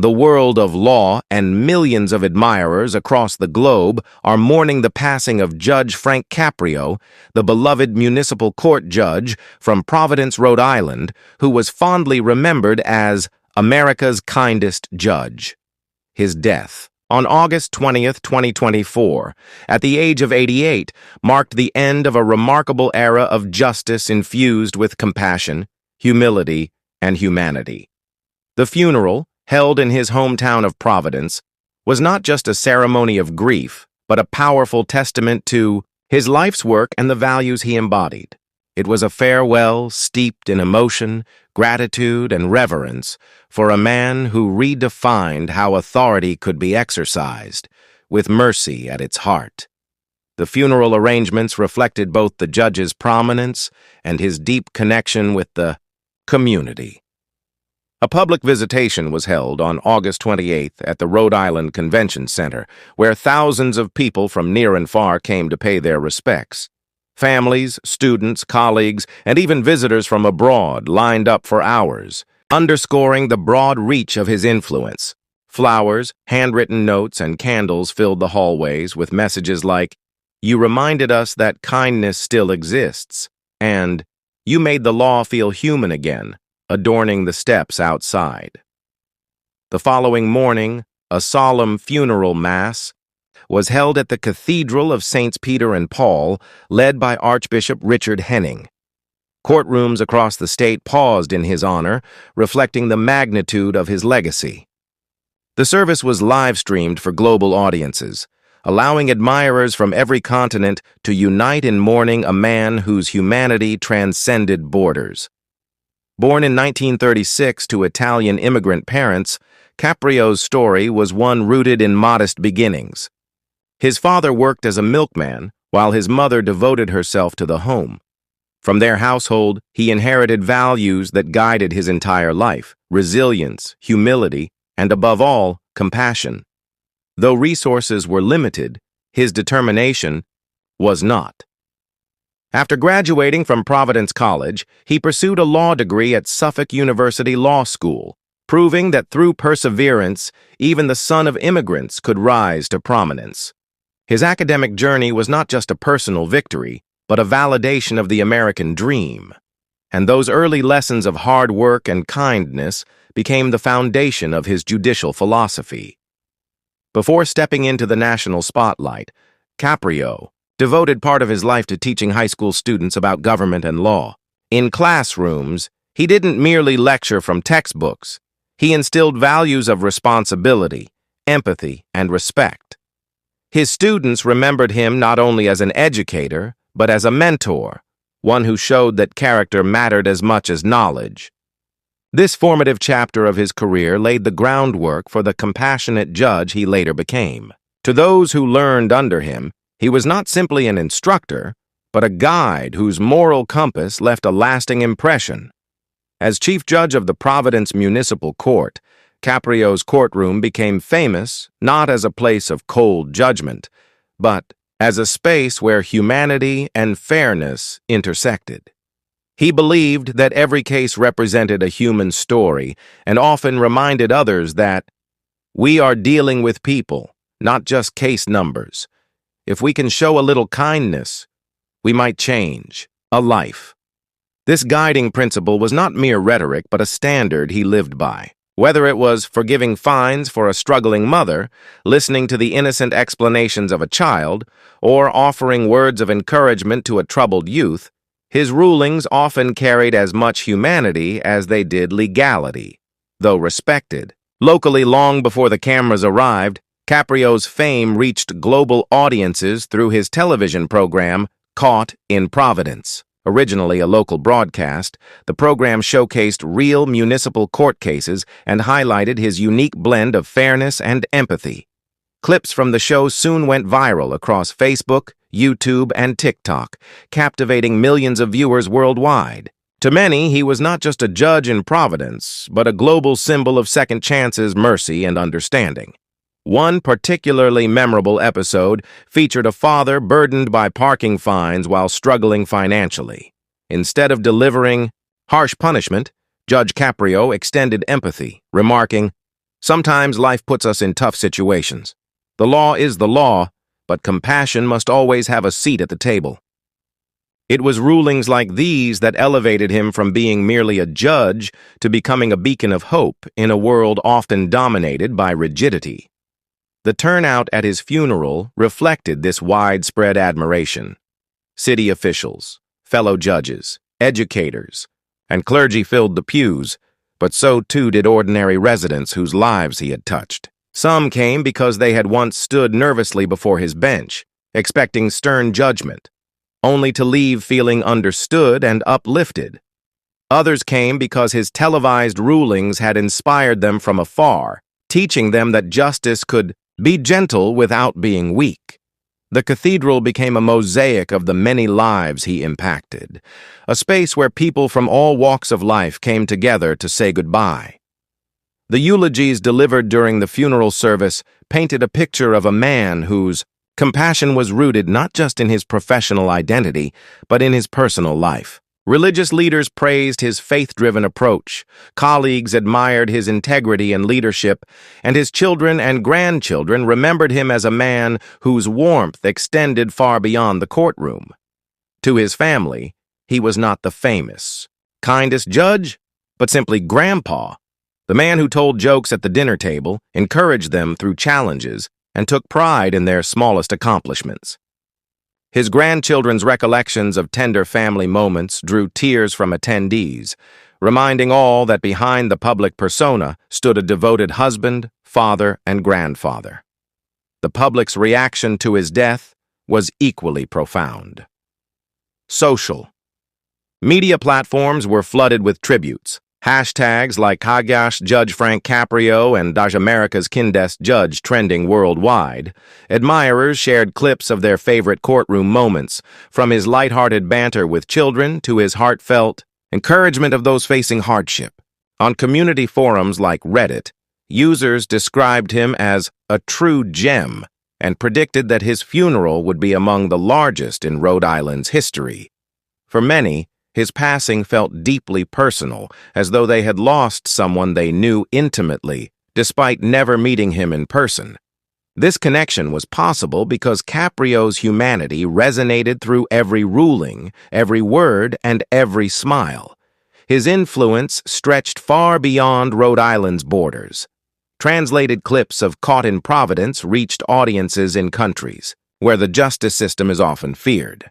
The world of law and millions of admirers across the globe are mourning the passing of Judge Frank Caprio, the beloved municipal court judge from Providence, Rhode Island, who was fondly remembered as America's kindest judge. His death, on August 20th, 2024, at the age of 88, marked the end of a remarkable era of justice infused with compassion, humility, and humanity. The funeral, held in his hometown of Providence, was not just a ceremony of grief, but a powerful testament to his life's work and the values he embodied. It was a farewell steeped in emotion, gratitude, and reverence for a man who redefined how authority could be exercised, with mercy at its heart. The funeral arrangements reflected both the judge's prominence and his deep connection with the community. A public visitation was held on August 28th at the Rhode Island Convention Center, where thousands of people from near and far came to pay their respects. Families, students, colleagues, and even visitors from abroad lined up for hours, underscoring the broad reach of his influence. Flowers, handwritten notes, and candles filled the hallways with messages like, "You reminded us that kindness still exists," and "You made the law feel human again," adorning the steps outside. The following morning, a solemn funeral mass was held at the Cathedral of Saints Peter and Paul, led by Archbishop Richard Henning. Courtrooms across the state paused in his honor, reflecting the magnitude of his legacy. The service was live-streamed for global audiences, allowing admirers from every continent to unite in mourning a man whose humanity transcended borders. Born in 1936 to Italian immigrant parents, Caprio's story was one rooted in modest beginnings. His father worked as a milkman, while his mother devoted herself to the home. From their household, he inherited values that guided his entire life: resilience, humility, and above all, compassion. Though resources were limited, his determination was not. After graduating from Providence College, he pursued a law degree at Suffolk University Law School, proving that through perseverance, even the son of immigrants could rise to prominence. His academic journey was not just a personal victory, but a validation of the American dream. And those early lessons of hard work and kindness became the foundation of his judicial philosophy. Before stepping into the national spotlight, Caprio devoted part of his life to teaching high school students about government and law. In classrooms, he didn't merely lecture from textbooks. He instilled values of responsibility, empathy, and respect. His students remembered him not only as an educator, but as a mentor, one who showed that character mattered as much as knowledge. This formative chapter of his career laid the groundwork for the compassionate judge he later became. To those who learned under him, he was not simply an instructor, but a guide whose moral compass left a lasting impression. As chief judge of the Providence Municipal Court, Caprio's courtroom became famous not as a place of cold judgment, but as a space where humanity and fairness intersected. He believed that every case represented a human story and often reminded others that we are dealing with people, not just case numbers. If we can show a little kindness, we might change a life. This guiding principle was not mere rhetoric, but a standard he lived by. Whether it was forgiving fines for a struggling mother, listening to the innocent explanations of a child, or offering words of encouragement to a troubled youth, his rulings often carried as much humanity as they did legality. Though respected locally long before the cameras arrived, Caprio's fame reached global audiences through his television program, Caught in Providence. Originally a local broadcast, the program showcased real municipal court cases and highlighted his unique blend of fairness and empathy. Clips from the show soon went viral across Facebook, YouTube, and TikTok, captivating millions of viewers worldwide. To many, he was not just a judge in Providence, but a global symbol of second chances, mercy, and understanding. One particularly memorable episode featured a father burdened by parking fines while struggling financially. Instead of delivering harsh punishment, Judge Caprio extended empathy, remarking, Sometimes life puts us in tough situations. The law is the law, but compassion must always have a seat at the table. It was rulings like these that elevated him from being merely a judge to becoming a beacon of hope in a world often dominated by rigidity. The turnout at his funeral reflected this widespread admiration. City officials, fellow judges, educators, and clergy filled the pews, but so too did ordinary residents whose lives he had touched. Some came because they had once stood nervously before his bench, expecting stern judgment, only to leave feeling understood and uplifted. Others came because his televised rulings had inspired them from afar, teaching them that justice could be gentle without being weak. The cathedral became a mosaic of the many lives he impacted, a space where people from all walks of life came together to say goodbye. The eulogies delivered during the funeral service painted a picture of a man whose compassion was rooted not just in his professional identity, but in his personal life. Religious leaders praised his faith-driven approach, colleagues admired his integrity and leadership, and his children and grandchildren remembered him as a man whose warmth extended far beyond the courtroom. To his family, he was not the famous, kindest judge, but simply Grandpa, the man who told jokes at the dinner table, encouraged them through challenges, and took pride in their smallest accomplishments. His grandchildren's recollections of tender family moments drew tears from attendees, reminding all that behind the public persona stood a devoted husband, father, and grandfather. The public's reaction to his death was equally profound. Social. Media platforms were flooded with tributes. Hashtags like Kindest Judge Frank Caprio and America's Kindest Judge trending worldwide. Admirers shared clips of their favorite courtroom moments, from his lighthearted banter with children to his heartfelt encouragement of those facing hardship. On community forums like Reddit, users described him as a true gem and predicted that his funeral would be among the largest in Rhode Island's history. For many, his passing felt deeply personal, as though they had lost someone they knew intimately, despite never meeting him in person. This connection was possible because Caprio's humanity resonated through every ruling, every word, and every smile. His influence stretched far beyond Rhode Island's borders. Translated clips of Caught in Providence reached audiences in countries where the justice system is often feared.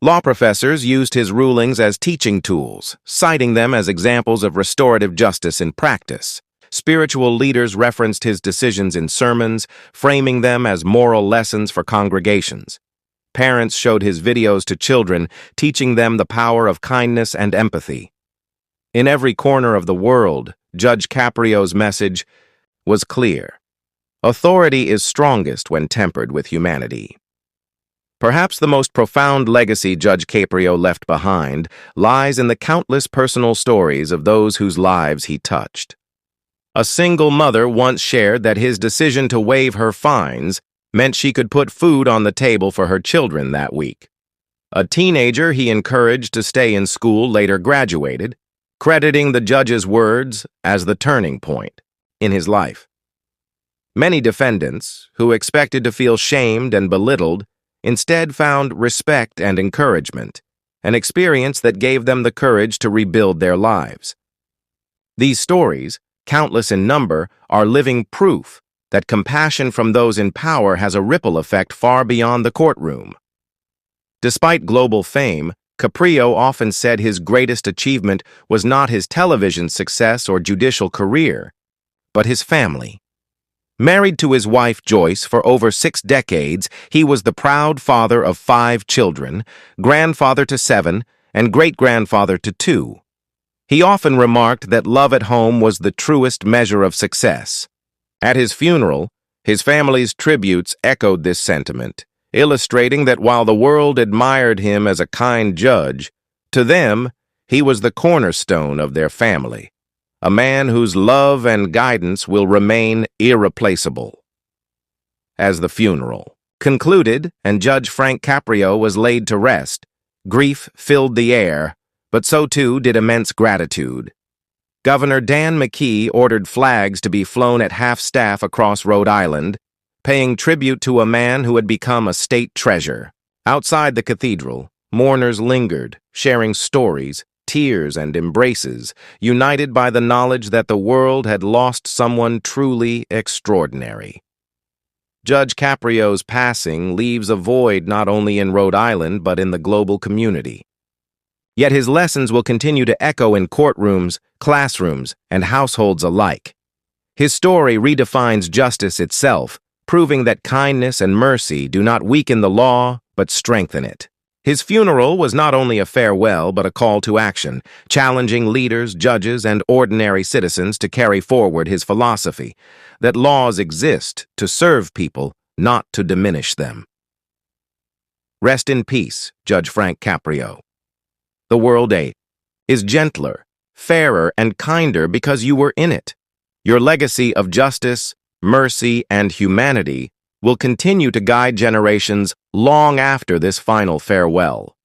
Law professors used his rulings as teaching tools, citing them as examples of restorative justice in practice. Spiritual leaders referenced his decisions in sermons, framing them as moral lessons for congregations. Parents showed his videos to children, teaching them the power of kindness and empathy. In every corner of the world, Judge Caprio's message was clear. Authority is strongest when tempered with humanity. Perhaps the most profound legacy Judge Caprio left behind lies in the countless personal stories of those whose lives he touched. A single mother once shared that his decision to waive her fines meant she could put food on the table for her children that week. A teenager he encouraged to stay in school later graduated, crediting the judge's words as the turning point in his life. Many defendants, who expected to feel shamed and belittled, instead found respect and encouragement, an experience that gave them the courage to rebuild their lives. These stories, countless in number, are living proof that compassion from those in power has a ripple effect far beyond the courtroom. Despite global fame, Caprio often said his greatest achievement was not his television success or judicial career, but his family. Married to his wife Joyce for over 6 decades, he was the proud father of 5 children, grandfather to 7, and great-grandfather to 2. He often remarked that love at home was the truest measure of success. At his funeral, his family's tributes echoed this sentiment, illustrating that while the world admired him as a kind judge, to them, he was the cornerstone of their family, a man whose love and guidance will remain irreplaceable. As the funeral concluded and Judge Frank Caprio was laid to rest, grief filled the air, but so too did immense gratitude. Governor Dan McKee ordered flags to be flown at half-staff across Rhode Island, paying tribute to a man who had become a state treasure. Outside the cathedral, mourners lingered, sharing stories, tears, and embraces, united by the knowledge that the world had lost someone truly extraordinary. Judge Caprio's passing leaves a void not only in Rhode Island but in the global community. Yet his lessons will continue to echo in courtrooms, classrooms, and households alike. His story redefines justice itself, proving that kindness and mercy do not weaken the law, but strengthen it. His funeral was not only a farewell, but a call to action, challenging leaders, judges, and ordinary citizens to carry forward his philosophy, that laws exist to serve people, not to diminish them. Rest in peace, Judge Frank Caprio. The world is gentler, fairer, and kinder because you were in it. Your legacy of justice, mercy, and humanity will continue to guide generations long after this final farewell.